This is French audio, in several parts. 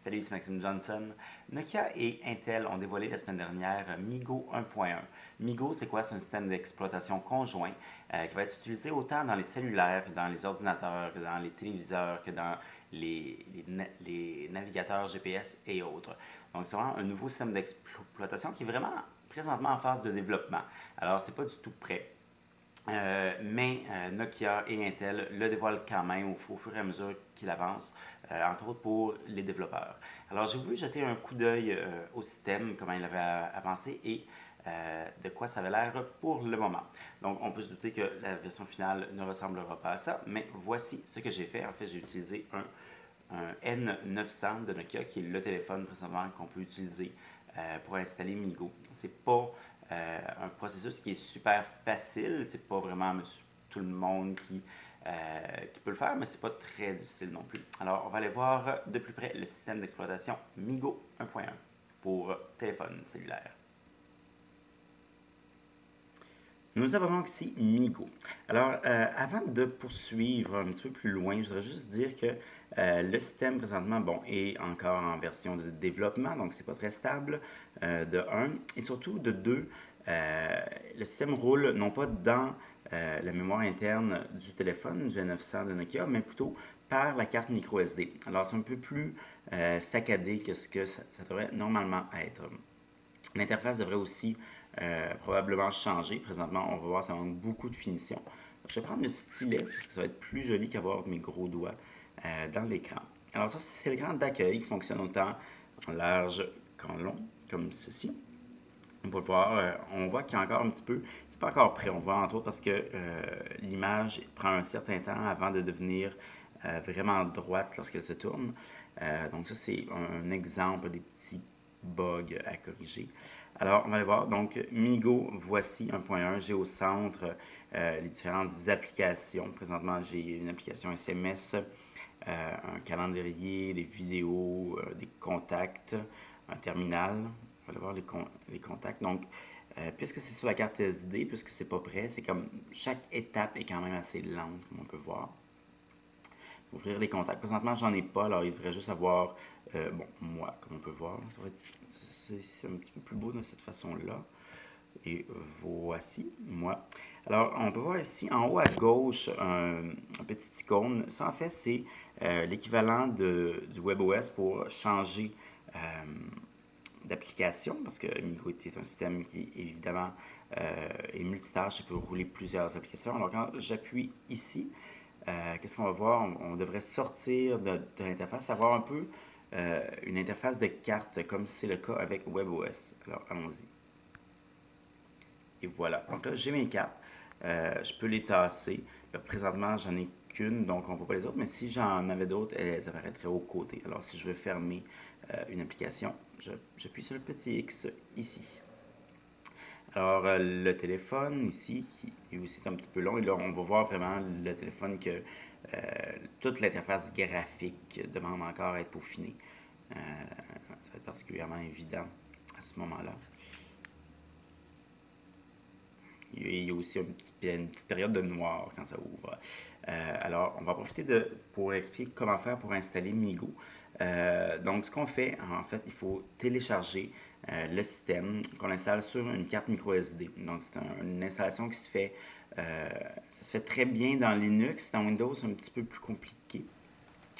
Salut, c'est Maxime Johnson. Nokia et Intel ont dévoilé la semaine dernière MeeGo 1.1. MeeGo, c'est quoi? C'est un système d'exploitation conjoint qui va être utilisé autant dans les cellulaires que dans les ordinateurs, que dans les téléviseurs, que dans les navigateurs GPS et autres. Donc, c'est vraiment un nouveau système d'exploitation qui est vraiment présentement en phase de développement. Alors, c'est pas du tout prêt. Mais Nokia et Intel le dévoilent quand même au fur et à mesure qu'il avance, entre autres pour les développeurs. Alors j'ai voulu jeter un coup d'œil au système, comment il avait avancé et de quoi ça avait l'air pour le moment. Donc on peut se douter que la version finale ne ressemblera pas à ça, mais voici ce que j'ai fait. En fait, j'ai utilisé un N900 de Nokia, qui est le téléphone présentement qu'on peut utiliser pour installer MeeGo. C'est pas un processus qui est super facile, c'est pas vraiment tout le monde qui peut le faire, mais c'est pas très difficile non plus. Alors, on va aller voir de plus près le système d'exploitation MeeGo 1.1 pour téléphone cellulaire. Nous avons donc ici MeeGo. Alors, avant de poursuivre un petit peu plus loin, je voudrais juste dire que le système présentement, bon, est encore en version de développement, donc c'est pas très stable, de 1, et surtout de 2, le système roule non pas dans la mémoire interne du téléphone, du N900 de Nokia, mais plutôt par la carte micro SD. Alors, c'est un peu plus saccadé que ce que ça devrait normalement être. L'interface devrait aussi probablement changer. Présentement, on va voir, ça manque beaucoup de finition. Donc, je vais prendre le stylet parce que ça va être plus joli qu'avoir mes gros doigts dans l'écran. Alors ça, c'est l'écran d'accueil qui fonctionne autant en large qu'en long, comme ceci. On peut le voir, on voit qu'il y a encore un petit peu, c'est pas encore prêt, on voit entre autres parce que l'image prend un certain temps avant de devenir vraiment droite lorsqu'elle se tourne. Donc ça, c'est un exemple des petits bugs à corriger. Alors, on va aller voir. Donc, MeeGo, voici 1.1. J'ai au centre les différentes applications. Présentement, j'ai une application SMS, un calendrier, des vidéos, des contacts, un terminal. On va aller voir les contacts. Donc, puisque c'est sur la carte SD, puisque c'est pas prêt, c'est comme chaque étape est quand même assez lente, comme on peut voir. Ouvrir les contacts. Présentement, j'en ai pas, alors il devrait juste avoir, bon, moi, comme on peut voir. C'est un petit peu plus beau de cette façon-là. Et voici moi. Alors, on peut voir ici en haut à gauche un petit icône. Ça, en fait, c'est l'équivalent du WebOS pour changer d'application, parce que MeeGo est un système qui, évidemment, est multitâche et peut rouler plusieurs applications. Alors, quand j'appuie ici, qu'est-ce qu'on va voir? On devrait sortir de l'interface, avoir un peu une interface de carte, comme c'est le cas avec WebOS. Alors, allons-y. Et voilà. Donc là, j'ai mes cartes. Je peux les tasser. Là, présentement, j'en ai qu'une, donc on ne voit pas les autres. Mais si j'en avais d'autres, elles apparaîtraient au côté. Alors, si je veux fermer une application, j'appuie sur le petit X ici. Alors, le téléphone ici, qui est aussi un petit peu long, et là, on va voir vraiment le téléphone que toute l'interface graphique demande encore à être peaufinée. Ça va être particulièrement évident à ce moment-là. Il y a aussi une petite période de noir quand ça ouvre. Alors, on va profiter pour expliquer comment faire pour installer MeeGo. Donc, ce qu'on fait, en fait, il faut télécharger le système qu'on installe sur une carte micro SD. Donc, c'est une installation qui se fait, ça se fait très bien dans Linux. Dans Windows, c'est un petit peu plus compliqué.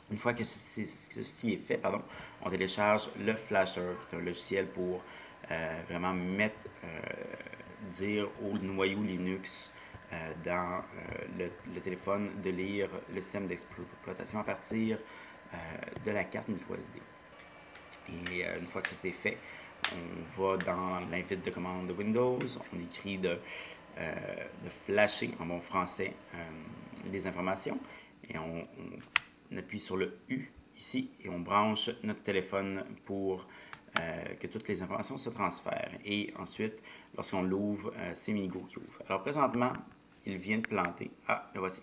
Une fois que ceci est fait, pardon, on télécharge le Flasher, qui est un logiciel pour vraiment dire au noyau Linux dans le téléphone de lire le système d'exploitation à partir de la carte micro SD. Et une fois que ça c'est fait, on va dans l'invite de commande de Windows, on écrit de flasher en bon français les informations et on appuie sur le U ici et on branche notre téléphone pour que toutes les informations se transfèrent. Et ensuite, lorsqu'on l'ouvre, c'est MeeGo qui ouvre. Alors présentement, il vient de planter. Ah, le voici.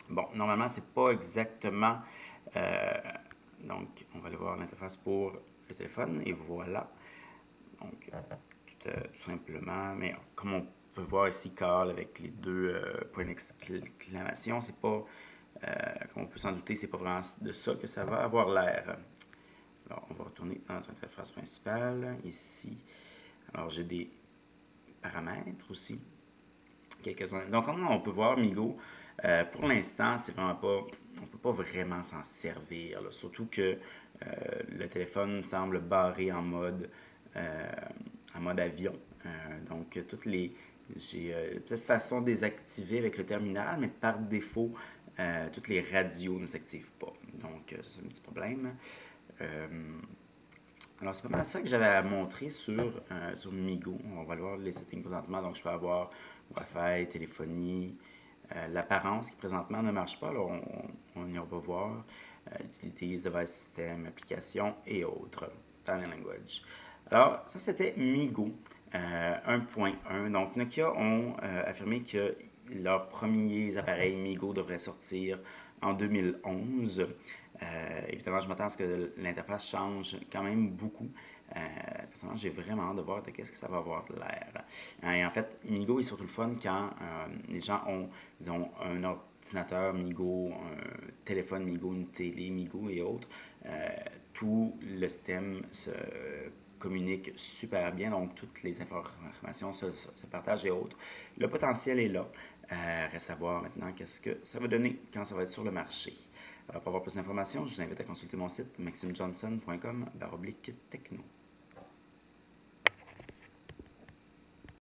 Bon, normalement, c'est pas exactement... donc, on va aller voir l'interface pour le téléphone et voilà. Donc, tout simplement, mais comme on peut voir ici, Carl avec les deux points d'exclamation, c'est pas... comme on peut s'en douter, c'est pas vraiment de ça que ça va avoir l'air. retourner dans notre interface principale, ici. Alors, j'ai des paramètres aussi, quelques-uns. Donc, comme on peut voir, Migo, pour l'instant, c'est vraiment pas, on peut pas vraiment s'en servir, là. Surtout que le téléphone semble barré en mode avion. Donc, j'ai peut-être façon de désactiver avec le terminal, mais par défaut, toutes les radios ne s'activent pas. Donc, c'est un petit problème. Euh, alors, c'est pas mal ça que j'avais à montrer sur Migo. On va voir les settings présentement. Donc, je peux avoir Wi-Fi, téléphonie, l'apparence qui présentement ne marche pas. Alors, on y va voir. Utilities, device system, applications et autres. Talent language. Alors, ça, c'était Migo 1.1. Donc, Nokia ont affirmé que leurs premiers appareils Migo devraient sortir en 2011. Évidemment, je m'attends à ce que l'interface change quand même beaucoup. Personnellement, j'ai vraiment hâte de voir de qu'est-ce que ça va avoir de l'air. Et en fait, Migo est surtout le fun quand les gens ont, disons, un ordinateur Migo, un téléphone Migo, une télé Migo et autres. Tout le système se communique super bien, donc toutes les informations se partagent et autres. Le potentiel est là. Reste à voir maintenant qu'est-ce que ça va donner quand ça va être sur le marché. Alors, pour avoir plus d'informations, je vous invite à consulter mon site maximejohnson.com/techno.